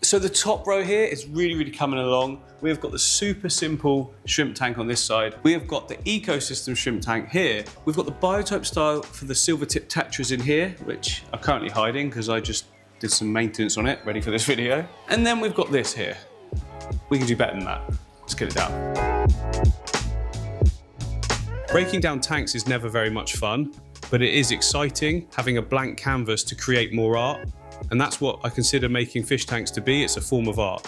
So the top row here is really coming along. We've got the super simple shrimp tank on this side. We have got the ecosystem shrimp tank here. We've got the biotype style for the silver tip tetras in here, which are currently hiding because I just did some maintenance on it, ready for this video. And then we've got this here. We can do better than that. Let's get it down. Breaking down tanks is never very much fun, but it is exciting having a blank canvas to create more art. And that's what I consider making fish tanks to be. It's a form of art.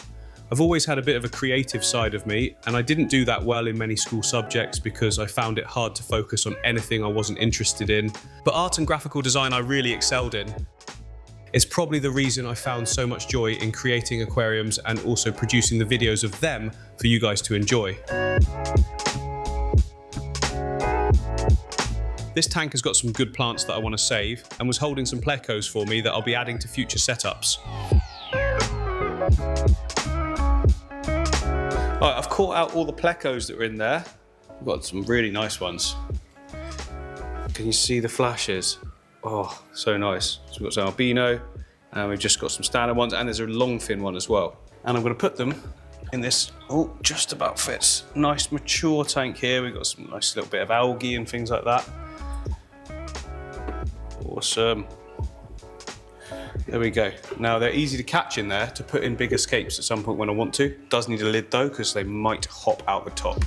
I've always had a bit of a creative side of me, and I didn't do that well in many school subjects because I found it hard to focus on anything I wasn't interested in. But art and graphical design I really excelled in. It's probably the reason I found so much joy in creating aquariums and also producing the videos of them for you guys to enjoy. This tank has got some good plants that I want to save and was holding some plecos for me that I'll be adding to future setups. All right, I've caught out all the plecos that were in there. We've got some really nice ones. Can you see the flashes? Oh, so nice. So we've got some albino, and we've just got some standard ones, and there's a long fin one as well. And I'm going to put them in this, oh, just about fits. Nice mature tank here. We've got some nice little bit of algae and things like that. Awesome. There we go. Now they're easy to catch in there to put in bigger scapes at some point when I want to. Does need a lid though, because they might hop out the top.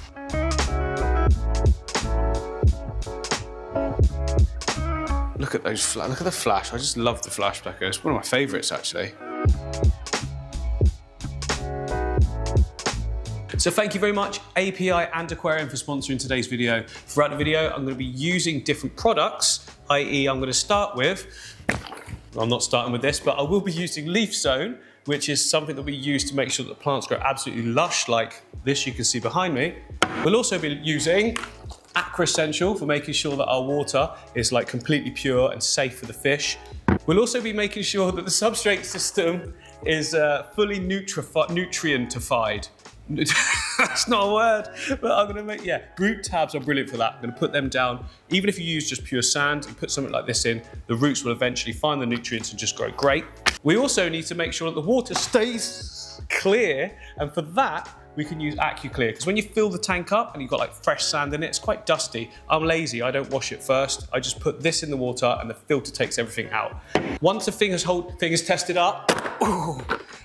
Look at those, look at the flash. I just love the flash plecos. It's one of my favorites actually. So thank you very much, API and Aquarium, for sponsoring today's video. Throughout the video, I'm going to be using different products, i.e. I'm going to start with, well, I'm not starting with this, but I will be using Leaf Zone, which is something that we use to make sure that the plants grow absolutely lush like this you can see behind me. We'll also be using AquaEssential for making sure that our water is like completely pure and safe for the fish. We'll also be making sure that the substrate system is fully nutrientified. That's not a word, but I'm gonna make, yeah, root tabs are brilliant for that. I'm gonna put them down. Even if you use just pure sand and put something like this in, the roots will eventually find the nutrients and just grow great. We also need to make sure that the water stays clear, and for that, we can use AquaClear, because when you fill the tank up and you've got like fresh sand in it, it's quite dusty. I'm lazy, I don't wash it first. I just put this in the water and the filter takes everything out. Once the thing is tested up,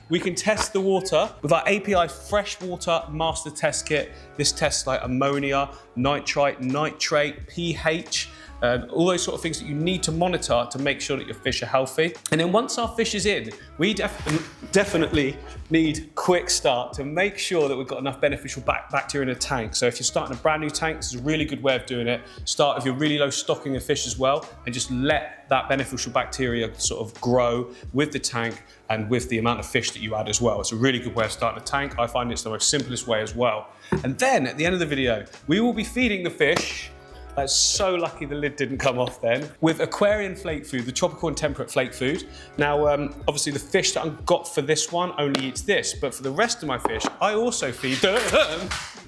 we can test the water with our API Fresh Water Master Test Kit. This tests like ammonia, nitrite, nitrate, pH, all those sort of things that you need to monitor to make sure that your fish are healthy. And then once our fish is in, we definitely need quick start to make sure that we've got enough beneficial bacteria in a tank. So if you're starting a brand new tank, this is a really good way of doing it. Start if you're really low stocking of fish as well, and just let that beneficial bacteria sort of grow with the tank and with the amount of fish that you add as well. It's a really good way of starting a tank. I find it's the most simplest way as well. And then at the end of the video, we will be feeding the fish. That's so lucky the lid didn't come off then. With Aquarian flake food, the tropical and temperate flake food. Now, obviously the fish that I've got for this one only eats this, but for the rest of my fish, I also feed them.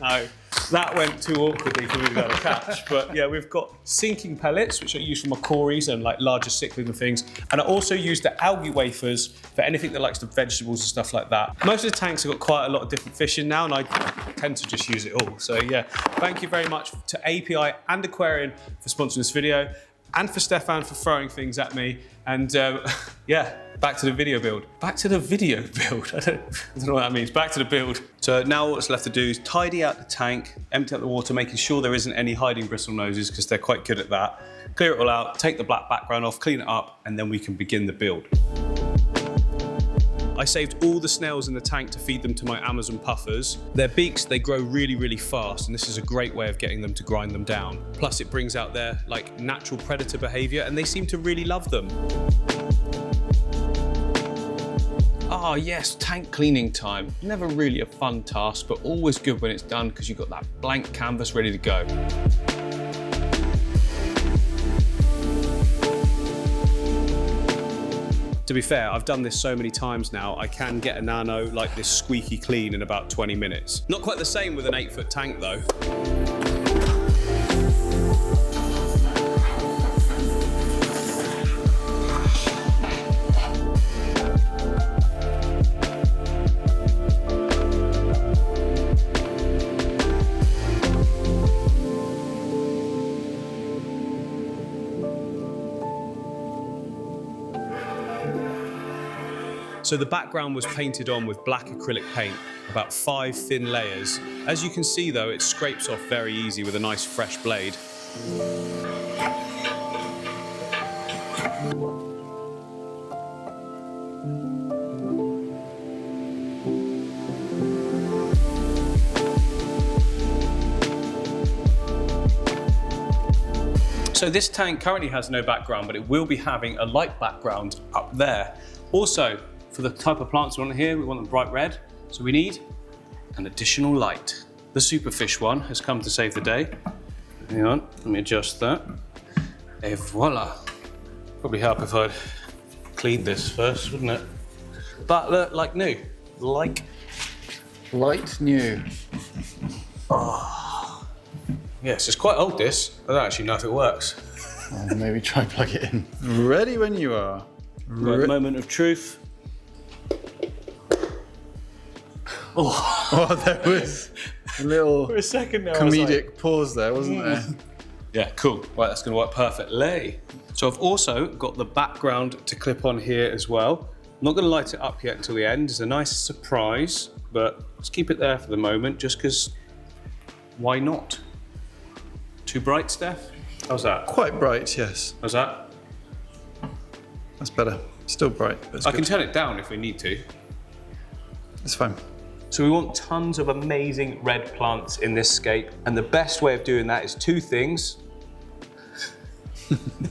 No, that went too awkwardly for me to be able to catch. But yeah, we've got sinking pellets, which I use for my cories and like larger cichlids and things. And I also use the algae wafers for anything that likes the vegetables and stuff like that. Most of the tanks have got quite a lot of different fish in now, and I tend to just use it all. So yeah, thank you very much to API and Aquarian for sponsoring this video, and for Stefan for throwing things at me. And yeah, back to the video build. Back to the video build. I don't know what that means. Back to the build. So now what's left to do is tidy out the tank, empty out the water, making sure there isn't any hiding bristle noses, because they're quite good at that. Clear it all out, take the black background off, clean it up, and then we can begin the build. I saved all the snails in the tank to feed them to my Amazon puffers. Their beaks, they grow really fast, and this is a great way of getting them to grind them down. Plus it brings out their like natural predator behavior, and they seem to really love them. Ah yes, tank cleaning time. Never really a fun task, but always good when it's done because you've got that blank canvas ready to go. To be fair, I've done this so many times now, I can get a Nano like this squeaky clean in about 20 minutes. Not quite the same with an 8-foot tank though. So the background was painted on with black acrylic paint, about 5 thin layers. As you can see though, it scrapes off very easy with a nice fresh blade. So this tank currently has no background, but it will be having a light background up there. Also, for the type of plants we want here, we want them bright red, so we need an additional light. The superfish one has come to save the day. Hang on, let me adjust that. Et voila. Probably help if I'd cleaned this first, wouldn't it? But look, like new. Like new. Oh. Yes, it's quite old this. I don't actually know if it works. Oh, maybe try plug it in. Ready when you are. Right, moment of truth. Oh, there was a little For a second there, comedic pause there, wasn't there? Yeah, cool. Right, that's going to work perfectly. So I've also got the background to clip on here as well. I'm not going to light it up yet until the end. It's a nice surprise, but let's keep it there for the moment, just because why not? Too bright, Steph? How's that? Quite bright, yes. How's that? That's better. Still bright, but it's I good. can turn it down if we need to. It's fine. So we want tons of amazing red plants in this scape, and the best way of doing that is 2 things.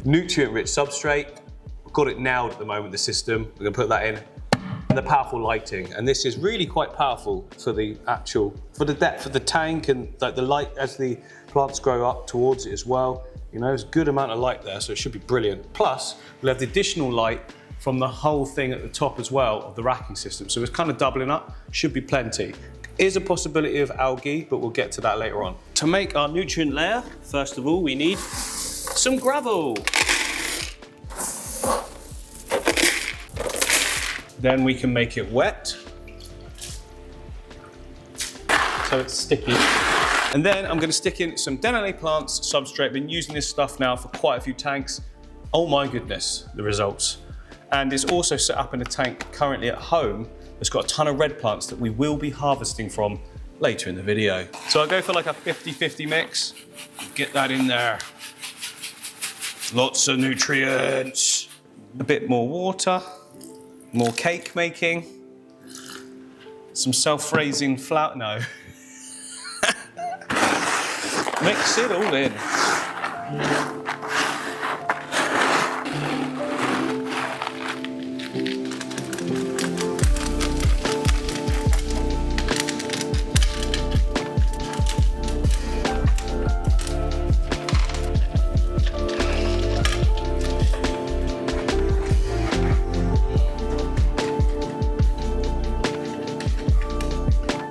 Nutrient-rich substrate. We've got it nailed at the moment, the system. We're gonna put that in. And the powerful lighting. And this is really quite powerful for the depth of the tank and like the light as the plants grow up towards it as well. You know, there's a good amount of light there, so it should be brilliant. Plus, we'll have the additional light from the whole thing at the top as well of the racking system. So it's kind of doubling up, should be plenty. Is a possibility of algae, but we'll get to that later on. To make our nutrient layer, first of all, we need some gravel. Then we can make it wet, so it's sticky. And then I'm going to stick in some Denali plants, substrate. I've been using this stuff now for quite a few tanks. Oh my goodness, the results. And it's also set up in a tank currently at home. It's got a ton of red plants that we will be harvesting from later in the video. So I'll go for like a 50-50 mix. Get that in there. Lots of nutrients. A bit more water. More cake making. Some self-raising flour, no. Mix it all in.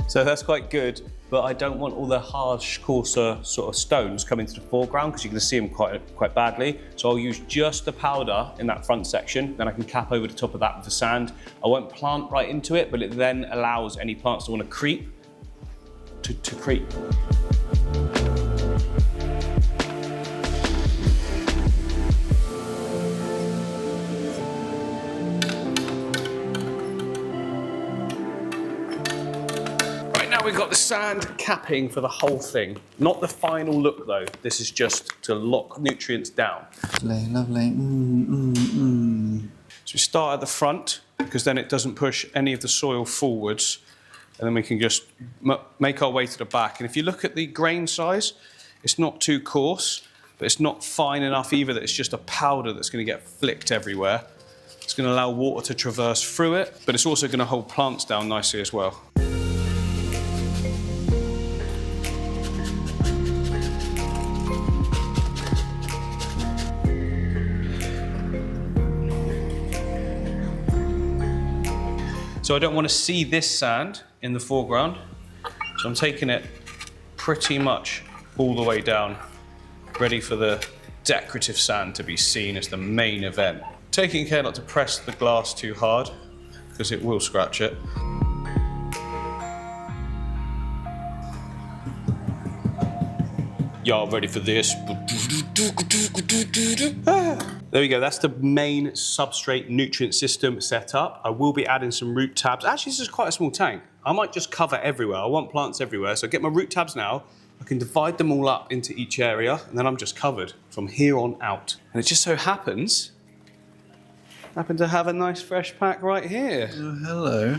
So that's quite good, but I don't want all the harsh, coarser sort of stones coming to the foreground because you're going to see them quite badly. So I'll use just the powder in that front section, then I can cap over the top of that with the sand. I won't plant right into it, but it then allows any plants that want to creep to creep. We've got the sand capping for the whole thing. Not the final look though. This is just to lock nutrients down. Lovely, lovely. So we start at the front because then it doesn't push any of the soil forwards, and then we can just make our way to the back. And if you look at the grain size, it's not too coarse, but it's not fine enough either that it's just a powder that's going to get flicked everywhere. It's going to allow water to traverse through it, but it's also going to hold plants down nicely as well. So I don't want to see this sand in the foreground, so I'm taking it pretty much all the way down, ready for the decorative sand to be seen as the main event. Taking care not to press the glass too hard, because it will scratch it. Y'all ready for this? There we go, that's the main substrate nutrient system set up. I will be adding some root tabs. Actually, this is quite a small tank. I might just cover everywhere. I want plants everywhere. So I get my root tabs now. I can divide them all up into each area, and then I'm just covered from here on out. And it just so happens, I happen to have a nice fresh pack right here. Oh, hello.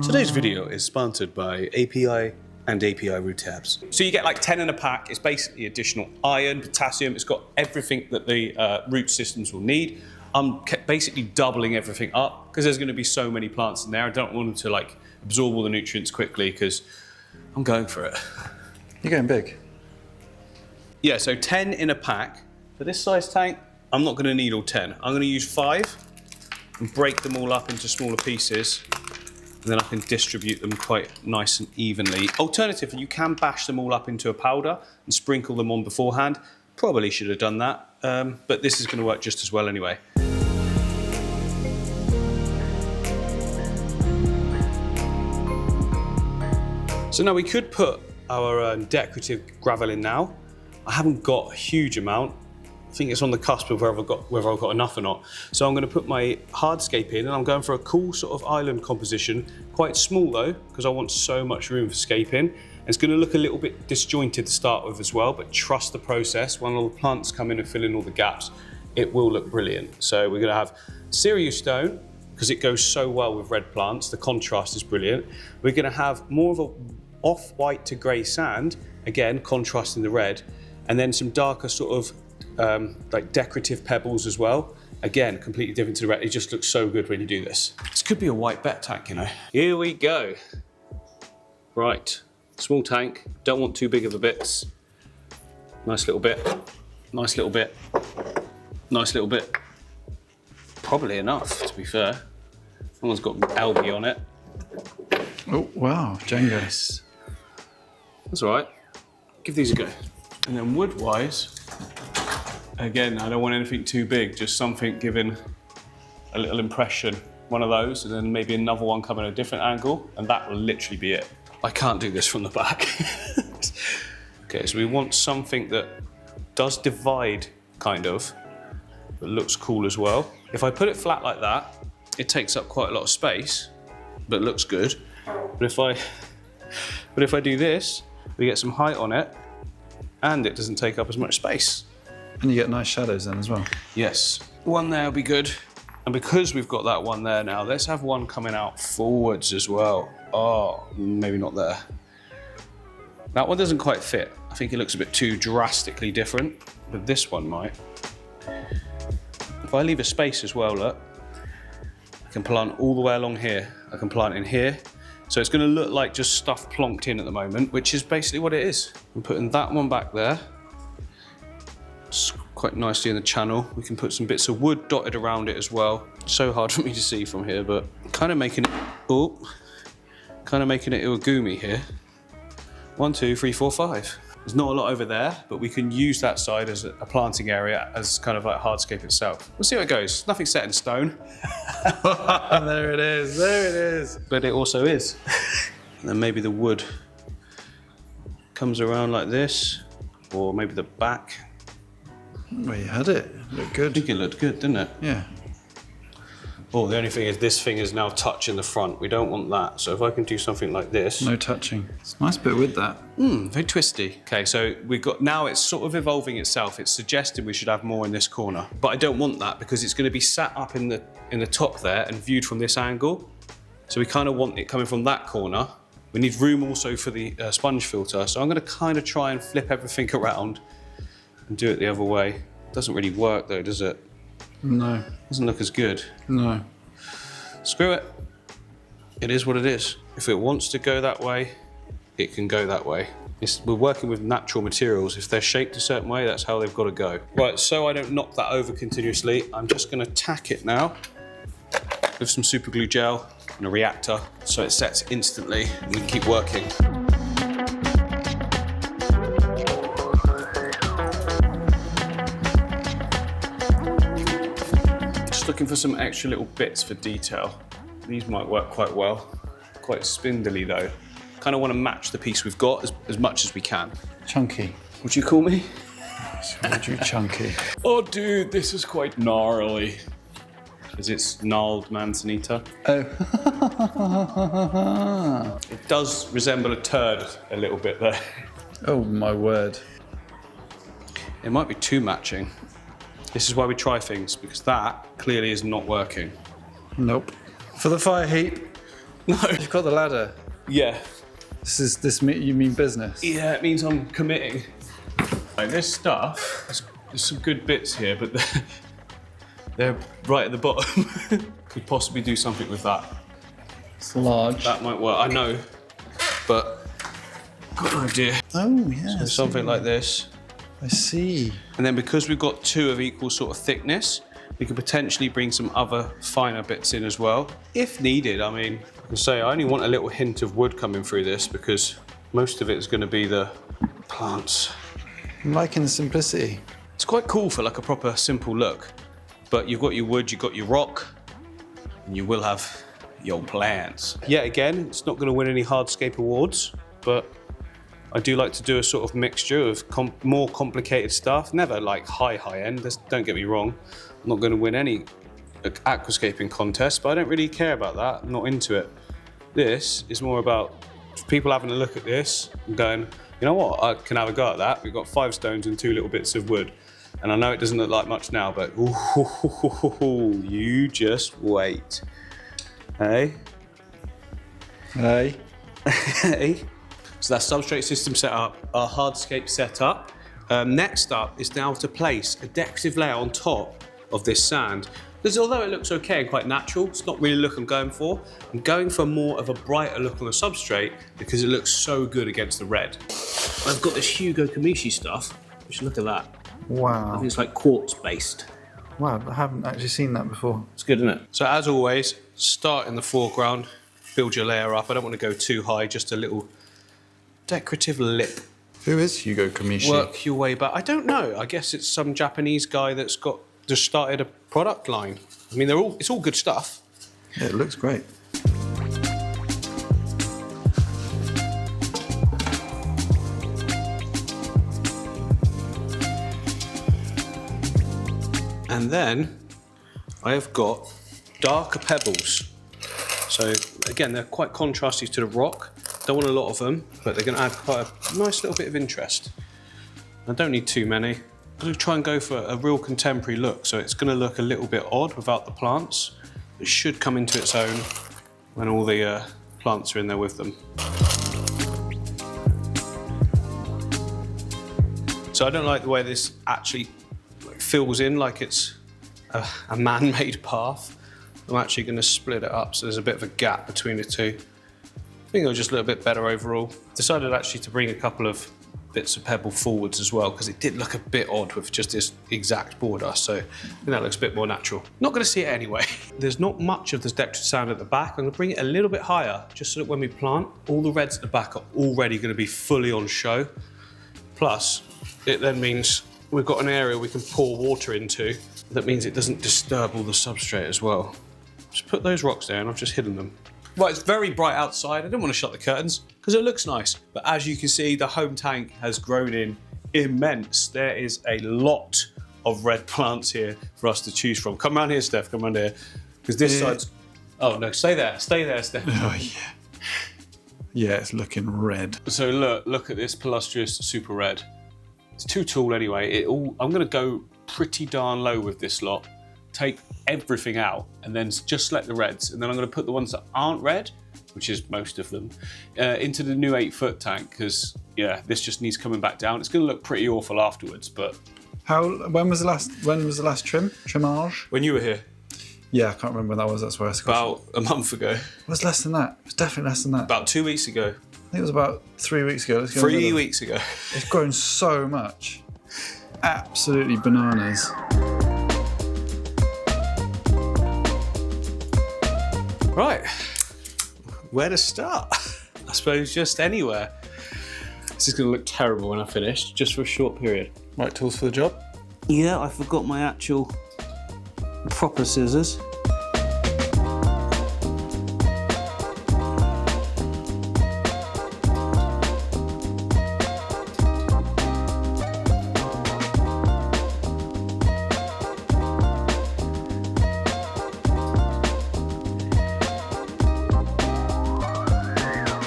Today's video is sponsored by API and API root tabs. So you get like 10 in a pack. It's basically additional iron, potassium. It's got everything that the root systems will need. I'm basically doubling everything up because there's going to be so many plants in there. I don't want them to like absorb all the nutrients quickly because I'm going for it. You're going big. Yeah, so 10 in a pack. For this size tank, I'm not going to need all 10. I'm going to use 5 and break them all up into smaller pieces. And then I can distribute them quite nice and evenly. Alternatively, you can bash them all up into a powder and sprinkle them on beforehand. Probably should have done that, but this is going to work just as well anyway. So now we could put our decorative gravel in now. I haven't got a huge amount. I think it's on the cusp of whether I've got enough or not. So I'm going to put my hardscape in, and I'm going for a cool sort of island composition. Quite small though, because I want so much room for scaping. And it's going to look a little bit disjointed to start with as well, but trust the process. When all the plants come in and fill in all the gaps, it will look brilliant. So we're going to have cereal stone, because it goes so well with red plants. The contrast is brilliant. We're going to have more of a off-white to grey sand, again, contrasting the red, and then some darker sort of like decorative pebbles as well. Again, completely different to the red. It just looks so good when you do this. This could be a white Betta tank, you know. Here we go. Right, small tank. Don't want too big of the bits. Nice little bit. Nice little bit. Nice little bit. Probably enough, to be fair. Someone's got algae on it. Oh, wow, Jenga. Yes. That's all right. Give these a go. And then wood-wise, again, I don't want anything too big, just something giving a little impression. One of those, and then maybe another one coming at a different angle, and that will literally be it. I can't do this from the back. Okay, so we want something that does divide, kind of, but looks cool as well. If I put it flat like that, it takes up quite a lot of space, but looks good. But if I do this, we get some height on it, and it doesn't take up as much space. And you get nice shadows then as well. Yes, one there will be good. And because we've got that one there now, let's have one coming out forwards as well. Oh, maybe not there. That one doesn't quite fit. I think it looks a bit too drastically different, but this one might. If I leave a space as well, look, I can plant all the way along here. I can plant in here. So it's going to look like just stuff plonked in at the moment, which is basically what it is. I'm putting that one back there. It's quite nicely in the channel. We can put some bits of wood dotted around it as well. So hard for me to see from here, but kind of making it, kind of making it Iwagumi here. 1, 2, 3, 4, 5. There's not a lot over there, but we can use that side as a planting area as kind of like hardscape itself. We'll see how it goes. Nothing set in stone. There it is, there it is. But it also is. And then maybe the wood comes around like this, or maybe the back. Well, you had it. Looked I good. think it looked good, didn't it? Yeah. Oh, the only thing is this thing is now touching the front. We don't want that. So if I can do something like this. No touching. It's a nice bit with that. Very twisty. Okay, so we've got, now it's sort of evolving itself. It's suggested we should have more in this corner, but I don't want that because it's going to be sat up in the top there and viewed from this angle. So we kind of want it coming from that corner. We need room also for the sponge filter. So I'm going to kind of try and flip everything around and do it the other way. Doesn't really work though, does it? No. Doesn't look as good. No. Screw it. It is what it is. If it wants to go that way, it can go that way. We're working with natural materials. If they're shaped a certain way, that's how they've got to go. Right, so I don't knock that over continuously, I'm just going to tack it now with some super glue gel and a reactor so it sets instantly and we can keep working. Looking for some extra little bits for detail. These might work quite well. Quite spindly though. Kind of want to match the piece we've got as much as we can. Chunky. Would you call me? Told you chunky. Oh, dude, this is quite gnarly. Because it's gnarled manzanita. Oh. It does resemble a turd a little bit there. Oh my word. It might be too matching. This is why we try things, because that clearly is not working. Nope. For the fire heap. No. You've got the ladder. Yeah. You mean business? Yeah, it means I'm committing. Like this stuff, there's some good bits here, but they're right at the bottom. Could possibly do something with that. It's large. That might work, I know, but got an idea. Oh, yeah. So something like this. I see. And then because we've got two of equal sort of thickness, we could potentially bring some other finer bits in as well, if needed. I mean, I can say I only want a little hint of wood coming through this because most of it is going to be the plants. I'm liking the simplicity. It's quite cool for like a proper simple look, but you've got your wood, you've got your rock, and you will have your plants. Yet again, it's not going to win any Hardscape awards, but I do like to do a sort of mixture of more complicated stuff. Never like high end, don't get me wrong. I'm not going to win any aquascaping contests, but I don't really care about that. I'm not into it. This is more about people having a look at this and going, you know what, I can have a go at that. We've got 5 stones and 2 little bits of wood. And I know it doesn't look like much now, but ooh, you just wait. Hey? Hey? Hey? So that's substrate system set up, our hardscape set up. Next up is now to place a decorative layer on top of this sand. Because although it looks okay and quite natural, it's not really the look I'm going for. I'm going for more of a brighter look on the substrate because it looks so good against the red. I've got this Hugo Kamishi stuff, which look at that. I Wow. think it's like quartz based. Wow, I haven't actually seen that before. It's good, isn't it? So as always, start in the foreground, build your layer up. I don't want to go too high, just a little decorative lip. Who is Hugo Kamishi? Work your way back. I don't know. I guess it's some Japanese guy that's just started a product line. I mean, it's all good stuff. Yeah, it looks great. And then I have got darker pebbles. So again, they're quite contrasty to the rock. Don't want a lot of them, but they're going to add quite a nice little bit of interest. I don't need too many. I'm going to try and go for a real contemporary look, so it's going to look a little bit odd without the plants. It should come into its own when all the plants are in there with them. So I don't like the way this actually fills in like it's a man-made path. I'm actually going to split it up so there's a bit of a gap between the two. I think it'll just look a bit better overall. Decided actually to bring a couple of bits of pebble forwards as well because it did look a bit odd with just this exact border, so I think that looks a bit more natural. Not going to see it anyway. There's not much of this decorative sand at the back. I'm going to bring it a little bit higher just so that when we plant, all the reds at the back are already going to be fully on show. Plus, it then means we've got an area we can pour water into. That means it doesn't disturb all the substrate as well. Just put those rocks there and I've just hidden them. Right, it's very bright outside. I didn't want to shut the curtains because it looks nice. But as you can see, the home tank has grown in immense. There is a lot of red plants here for us to choose from. Come around here, Steph, come around here. Because this side's... Oh no, stay there, Steph. Oh yeah. Yeah, it's looking red. So look at this Palustrious Super Red. It's too tall anyway. I'm gonna go pretty darn low with this lot. Take everything out and then just select the reds, and then I'm going to put the ones that aren't red, which is most of them, into the new 8-foot tank because yeah, this just needs coming back down. It's going to look pretty awful afterwards, but When was the last trimmage? when you were here Yeah, I can't remember when that was. That's where I about a month ago, It was less than that. It was definitely less than that. about 2 weeks ago, I think it was about 3 weeks ago. 3 weeks ago. It's grown so much. Absolutely bananas. Right, where to start? I suppose just anywhere. This is going to look terrible when I finish, just for a short period. Right tools for the job? Yeah, I forgot my actual proper scissors.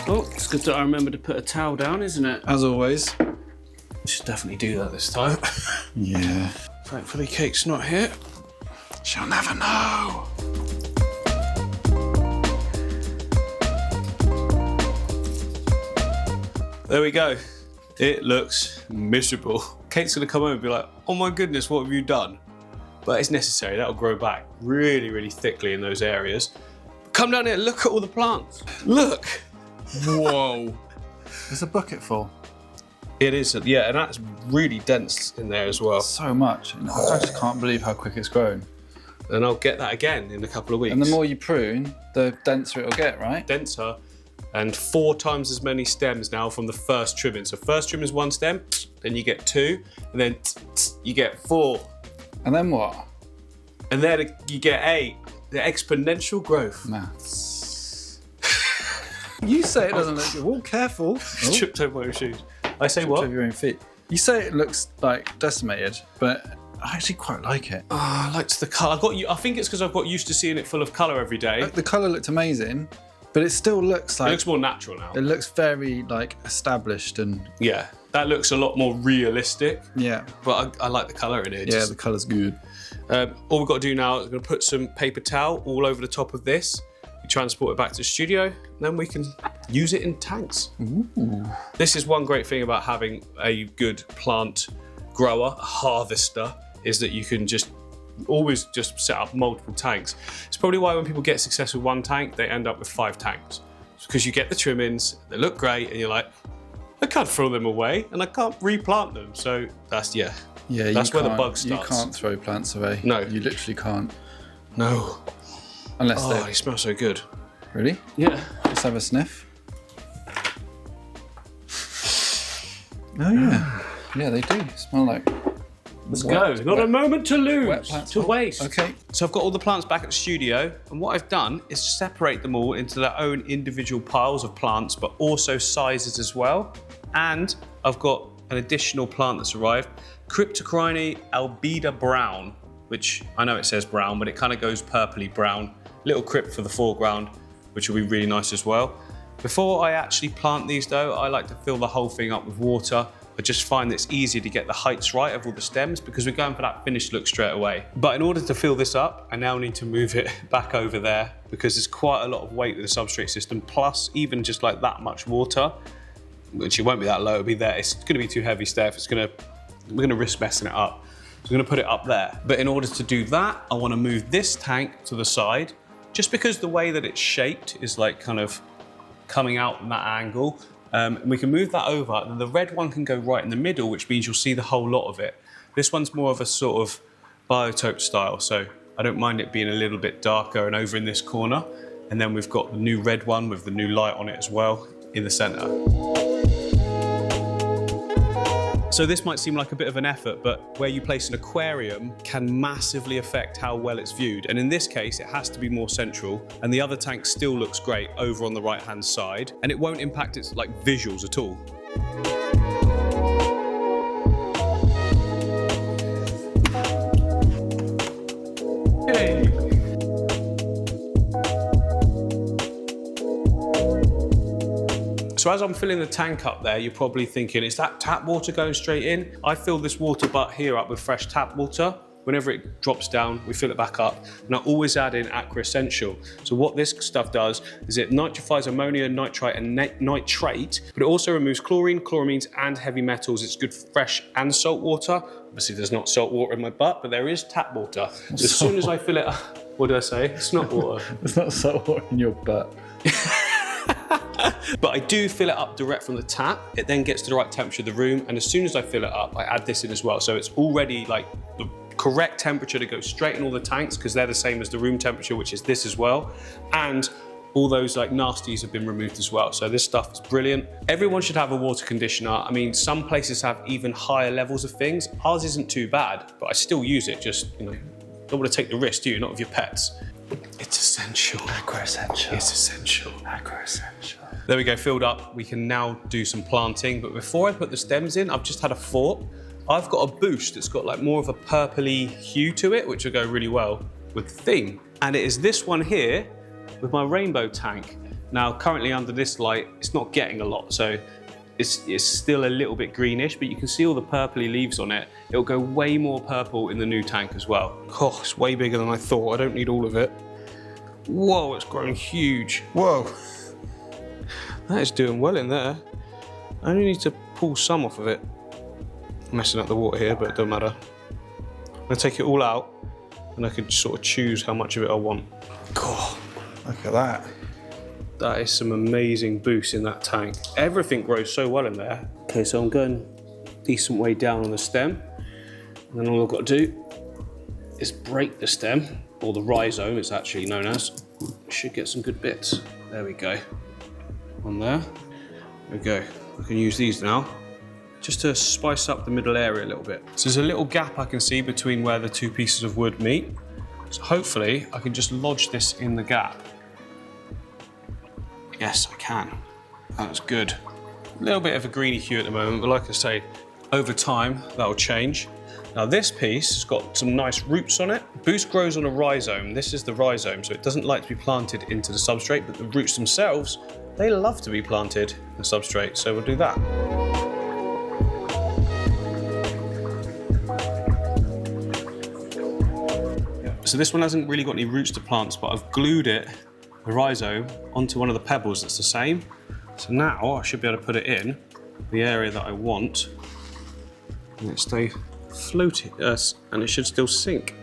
Oh, it's good that I remember to put a towel down, isn't it? As always. Should definitely do that this time. Yeah. Thankfully, Kate's not here. She'll never know. There we go. It looks miserable. Kate's gonna come home and be like, oh my goodness, what have you done? But it's necessary, that'll grow back really, really thickly in those areas. Come down here, look at all the plants. Look. Whoa. There's a bucket full. It is, yeah, and that's really dense in there as well. So much. I just can't believe how quick it's grown. And I'll get that again in a couple of weeks. And the more you prune, the denser it'll get, right? Denser, and 4 times as many stems now from the first trimming. So first trim is 1 stem, then you get 2, and then you get 4. And then what? And then you get 8. The exponential growth. Maths. You say it doesn't look good. Oh, careful. Tripped over my own shoes. I say Tripped what? over your own feet. You say it looks like decimated, but I actually quite like it. Oh, I liked the colour. I think it's because I've got used to seeing it full of colour every day. The colour looked amazing, but it still looks like... It looks more natural now. It looks very, like, established and... Yeah, that looks a lot more realistic. Yeah. But I like the colour in it. Yeah, the colour's good. All we've got to do now is we're going to put some paper towel all over the top of this. We transport it back to the studio, and then we can use it in tanks. Ooh. This is one great thing about having a good plant grower, a harvester, is that you can always set up multiple tanks. It's probably why when people get success with 1 tank, they end up with 5 tanks. It's because you get the trimmings, they look great, and you're like, I can't throw them away, and I can't replant them. So that's, yeah, that's where the bug starts. You can't throw plants away. No. You literally can't. No. Unless they smell so good. Really? Yeah. Let's have a sniff. Oh yeah. Yeah, they do smell like... Let's go. Not a moment to lose, to Oh, waste. okay. So I've got all the plants back at the studio, and what I've done is separate them all into their own individual piles of plants, but also sizes as well. And I've got an additional plant that's arrived, Cryptocorini albida brown, which I know it says brown, but it kind of goes purpley brown. Little crypt for the foreground, which will be really nice as well. Before I actually plant these though, I like to fill the whole thing up with water. I just find it's easier to get the heights right of all the stems because we're going for that finished look straight away. But in order to fill this up, I now need to move it back over there because there's quite a lot of weight with the substrate system, plus even just like that much water, which it won't be that low, it'll be there. It's gonna be too heavy, Steph. We're gonna risk messing it up. So I'm gonna put it up there. But in order to do that, I wanna move this tank to the side, just because the way that it's shaped is like kind of coming out from that angle. And we can move that over, and the red one can go right in the middle, which means you'll see the whole lot of it. This one's more of a sort of biotope style, so I don't mind it being a little bit darker and over in this corner. And then we've got the new red one with the new light on it as well in the center. So this might seem like a bit of an effort, but where you place an aquarium can massively affect how well it's viewed. And in this case, it has to be more central, and the other tank still looks great over on the right-hand side, and it won't impact its like visuals at all. Hey. So as I'm filling the tank up there, you're probably thinking, is that tap water going straight in? I fill this water butt here up with fresh tap water. Whenever it drops down, we fill it back up. And I always add in Aqua Essential. So what this stuff does is it nitrifies ammonia, nitrite, and nitrate, but it also removes chlorine, chloramines, and heavy metals. It's good for fresh and salt water. Obviously there's not salt water in my butt, but there is tap water. So as soon as I fill it up, what did I say? It's not water. There's not salt water in your butt. But I do fill it up direct from the tap. It then gets to the right temperature of the room, and as soon as I fill it up, I add this in as well. So it's already like the correct temperature to go straight in all the tanks, because they're the same as the room temperature, which is this as well. And all those like nasties have been removed as well. So this stuff is brilliant. Everyone should have a water conditioner. I mean, some places have even higher levels of things. Ours isn't too bad, but I still use it. Just, you know, don't want to take the risk, do you? Not with your pets. It's essential. Aqua Essential. It's essential. Aqua Essential. There we go, filled up. We can now do some planting, but before I put the stems in, I've just had a thought. I've got a bush that's got like more of a purpley hue to it, which will go really well with the theme. And it is this one here with my rainbow tank. Now, currently under this light, it's not getting a lot, so it's still a little bit greenish, but you can see all the purpley leaves on it. It'll go way more purple in the new tank as well. Oh, it's way bigger than I thought. I don't need all of it. Whoa, it's grown huge. Whoa. That is doing well in there. I only need to pull some off of it. I'm messing up the water here, but it doesn't matter. I'm gonna take it all out, and I can sort of choose how much of it I want. God, look at that. That is some amazing boost in that tank. Everything grows so well in there. Okay, so I'm going a decent way down on the stem. And then all I've got to do is break the stem, or the rhizome it's actually known as. Should get some good bits. There we go. On there. There we go. I can use these now, just to spice up the middle area a little bit. So there's a little gap I can see between where the two pieces of wood meet. So hopefully I can just lodge this in the gap. Yes, I can. That's good. A little bit of a greeny hue at the moment, but like I say, over time, that'll change. Now this piece has got some nice roots on it. Boost grows on a rhizome. This is the rhizome, so it doesn't like to be planted into the substrate, but the roots themselves, they love to be planted in the substrate, so we'll do that. So this one hasn't really got any roots to plants, but I've glued it, the rhizome, onto one of the pebbles that's the same. So now I should be able to put it in the area that I want, and it stay floating, and it should still sink.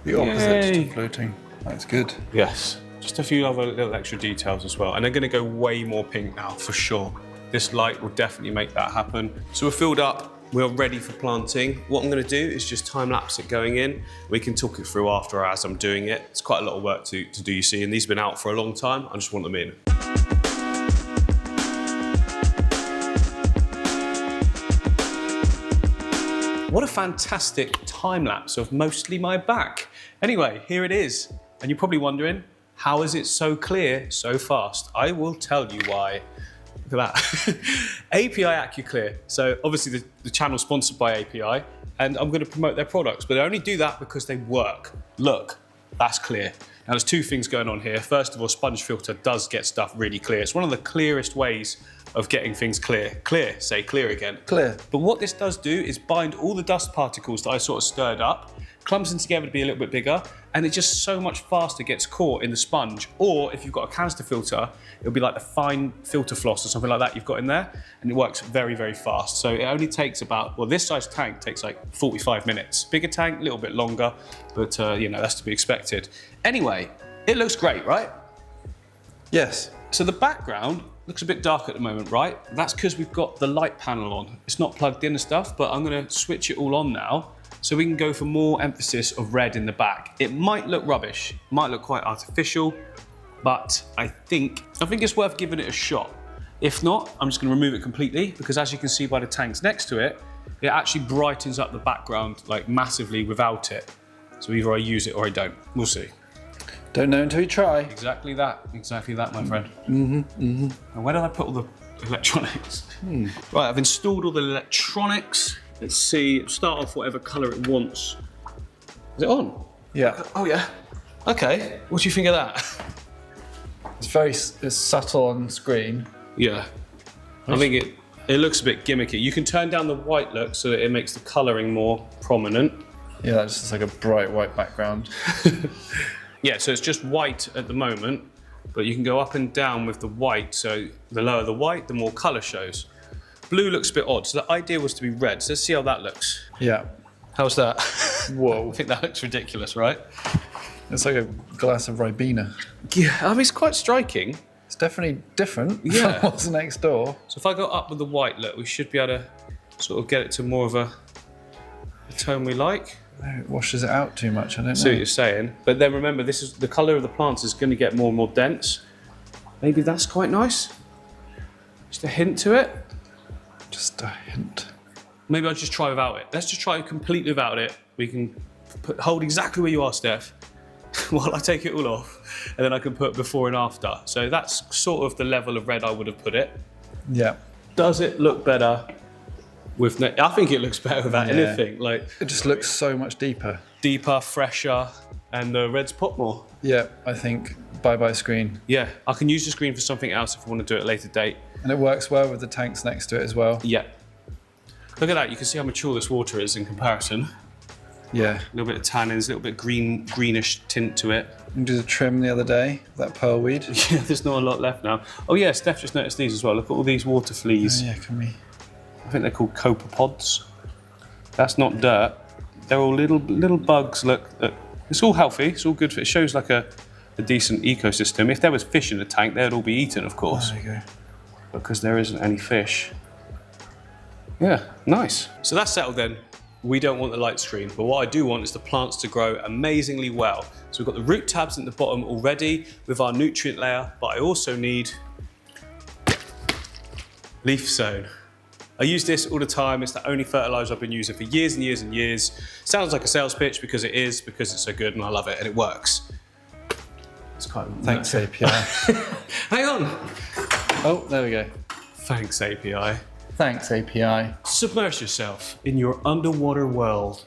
The opposite to floating. That's good. Yes. Just a few other little extra details as well. And they're gonna go way more pink now, for sure. This light will definitely make that happen. So we're filled up, we're ready for planting. What I'm gonna do is just time lapse it going in. We can talk it through after as I'm doing it. It's quite a lot of work to do, you see, and these have been out for a long time. I just want them in. What a fantastic time lapse of mostly my back. Anyway, here it is. And you're probably wondering, how is it so clear so fast? I will tell you why. Look at that. API AquaClear. So obviously the channel's sponsored by API, and I'm going to promote their products, but I only do that because they work. Look, that's clear. Now there's two things going on here. First of all, sponge filter does get stuff really clear. It's one of the clearest ways of getting things clear. Clear, say clear again. Clear. But what this does do is bind all the dust particles that I sort of stirred up, clumps them together to be a little bit bigger, and it just so much faster gets caught in the sponge. Or if you've got a canister filter, it'll be like the fine filter floss or something like that you've got in there, and it works very, very fast. So it only takes about, well, this size tank takes like 45 minutes. Bigger tank, a little bit longer, but you know, that's to be expected. Anyway, it looks great, right? Yes. So the background looks a bit dark at the moment, right? That's because we've got the light panel on. It's not plugged in and stuff, but I'm gonna switch it all on now, so we can go for more emphasis of red in the back. It might look rubbish, might look quite artificial, but I think it's worth giving it a shot. If not, I'm just gonna remove it completely, because as you can see by the tanks next to it, it actually brightens up the background like massively without it. So either I use it or I don't, we'll see. Don't know until you try. Exactly that, my friend. And where did I put all the electronics? Right, I've installed all the electronics. Let's see, start off whatever colour it wants. Is it on? Yeah. Oh yeah. Okay, what do you think of that? It's subtle on screen. Yeah. I think it looks a bit gimmicky. You can turn down the white look so that it makes the colouring more prominent. Yeah, that just looks like a bright white background. Yeah, so it's just white at the moment, but you can go up and down with the white, so the lower the white, the more colour shows. Blue looks a bit odd, so the idea was to be red, so let's see how that looks. Yeah. How's that? Whoa. I think that looks ridiculous, right? It's like a glass of Ribena. Yeah, I mean, it's quite striking. It's definitely different Yeah. from what's next door. So if I go up with the white look, we should be able to sort of get it to more of a tone we like. It washes it out too much, I don't know. See what you're saying. But then remember, this is the colour of the plants is going to get more and more dense. Maybe that's quite nice. Just a hint to it. Just a hint. Maybe I'll just try without it. Let's just try completely without it. We can hold exactly where you are, Steph, while I take it all off. And then I can put before and after. So that's sort of the level of red I would have put it. Yeah. Does it look better with I think it looks better without anything. Like, it just looks so much deeper. Deeper, fresher, and the reds pop more. Yeah, I think bye-bye screen. Yeah, I can use the screen for something else if I want to do it at a later date. And it works well with the tanks next to it as well. Yeah. Look at that, you can see how mature this water is in comparison. Yeah. A little bit of tannins, a little bit greenish tint to it. We did a trim the other day, that pearlweed. Yeah, there's not a lot left now. Oh yeah, Steph just noticed these as well. Look at all these water fleas. Oh, yeah, can we? I think they're called copepods. That's not dirt. They're all little bugs. Look, it's all healthy. It's all good. It shows like a decent ecosystem. If there was fish in the tank, they'd all be eaten, of course. There you go. Because there isn't any fish. Yeah, nice. So that's settled then. We don't want the light screen, but what I do want is the plants to grow amazingly well. So we've got the root tabs at the bottom already with our nutrient layer, but I also need leaf zone. I use this all the time. It's the only fertilizer I've been using for years and years and years. Sounds like a sales pitch because it is, because it's so good and I love it and it works. It's quite Thanks, API. Hang on. Oh, there we go. Thanks, API. Thanks, API. Submerge yourself in your underwater world.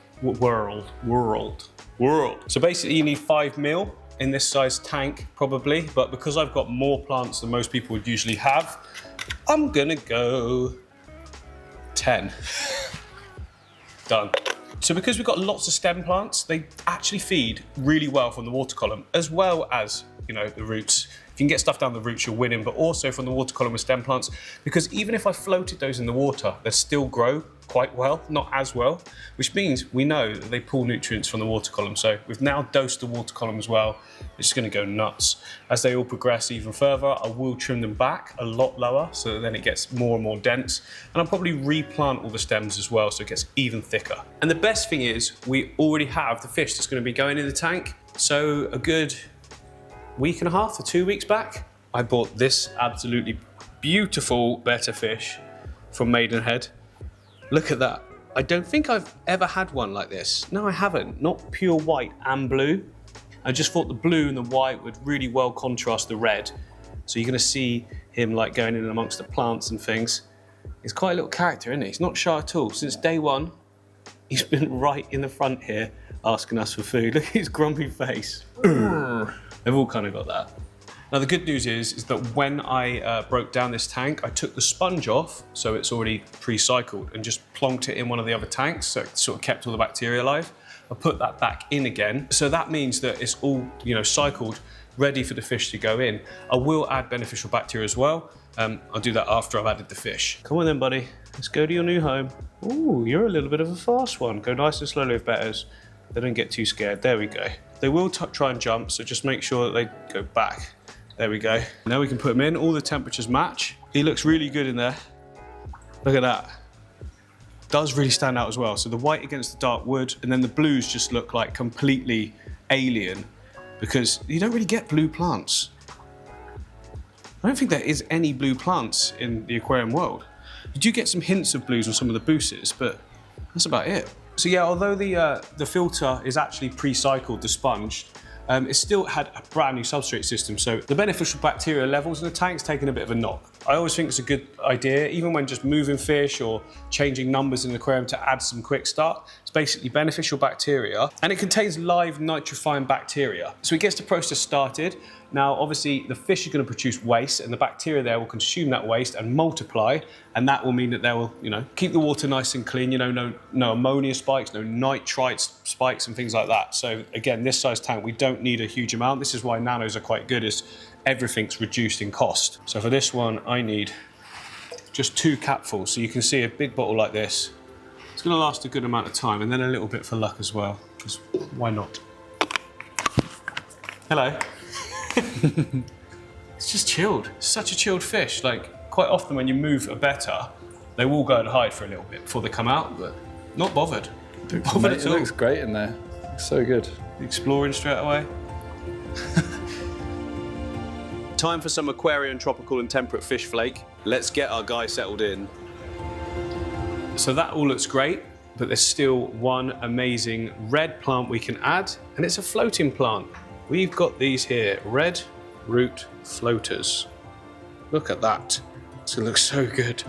So basically you need 5 mil in this size tank probably, but because I've got more plants than most people would usually have, I'm gonna go 10. Done. So because we've got lots of stem plants, they actually feed really well from the water column, as well as, you know, the roots. If you can get stuff down the roots, you're winning, but also from the water column with stem plants, because even if I floated those in the water, they still grow quite well, not as well, which means we know that they pull nutrients from the water column. So we've now dosed the water column as well. It's just gonna go nuts. As they all progress even further, I will trim them back a lot lower so that then it gets more and more dense. And I'll probably replant all the stems as well so it gets even thicker. And the best thing is we already have the fish that's gonna be going in the tank. So a good week and a half to 2 weeks back, I bought this absolutely beautiful Betta fish from Maidenhead. Look at that. I don't think I've ever had one like this. No, I haven't. Not pure white and blue. I just thought the blue and the white would really well contrast the red. So you're gonna see him like going in amongst the plants and things. He's quite a little character, isn't he? He's not shy at all. Since day one, he's been right in the front here asking us for food. Look at his grumpy face. They've all kind of got that. Now the good news is that when I broke down this tank, I took the sponge off, so it's already pre-cycled, and just plonked it in one of the other tanks, so it sort of kept all the bacteria alive. I put that back in again, so that means that it's all, you know, cycled, ready for the fish to go in. I will add beneficial bacteria as well. I'll do that after I've added the fish. Come on then, buddy. Let's go to your new home. Ooh, you're a little bit of a fast one. Go nice and slowly with Bettas. They don't get too scared. There we go. They will try and jump, so just make sure that they go back. There we go. Now we can put him in. All the temperatures match. He looks really good in there. Look at that. Does really stand out as well. So the white against the dark wood, and then the blues just look like completely alien because you don't really get blue plants. I don't think there is any blue plants in the aquarium world. You do get some hints of blues on some of the buses, but that's about it. So yeah, although the filter is actually pre-cycled, the sponge, it still had a brand new substrate system. So the beneficial bacteria levels in the tank's taken a bit of a knock. I always think it's a good idea, even when just moving fish or changing numbers in the aquarium, to add some quick start. It's basically beneficial bacteria, and it contains live nitrifying bacteria. So it gets the process started. Now, obviously, the fish are going to produce waste, and the bacteria there will consume that waste and multiply, and that will mean that they will, you know, keep the water nice and clean. You know, no ammonia spikes, no nitrite spikes, and things like that. So again, this size tank, we don't need a huge amount. This is why nanos are quite good, is everything's reduced in cost. So for this one, I need just 2 capfuls. So you can see a big bottle like this. It's going to last a good amount of time, and then a little bit for luck as well, because why not? Hello. It's just chilled. It's such a chilled fish. Like, quite often when you move a Betta, they will go and hide for a little bit before they come out, but not bothered. It looks great in there. It's so good. Exploring straight away. Time for some Aquarian tropical and temperate fish flake. Let's get our guy settled in. So that all looks great, but there's still one amazing red plant we can add, and it's a floating plant. We've got these here, red root floaters. Look at that. It's gonna look so good.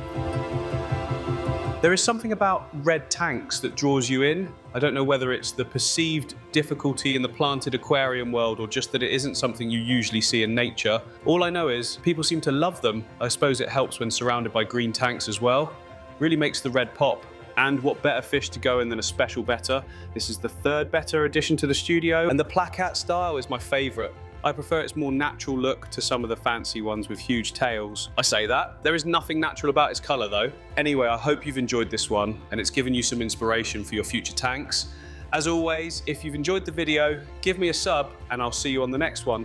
There is something about red tanks that draws you in. I don't know whether it's the perceived difficulty in the planted aquarium world or just that it isn't something you usually see in nature. All I know is people seem to love them. I suppose it helps when surrounded by green tanks as well. Really makes the red pop. And what better fish to go in than a special Betta? This is the third Betta addition to the studio, and the placat style is my favorite. I prefer its more natural look to some of the fancy ones with huge tails. I say that. There is nothing natural about its color though. Anyway, I hope you've enjoyed this one and it's given you some inspiration for your future tanks. As always, if you've enjoyed the video, give me a sub and I'll see you on the next one.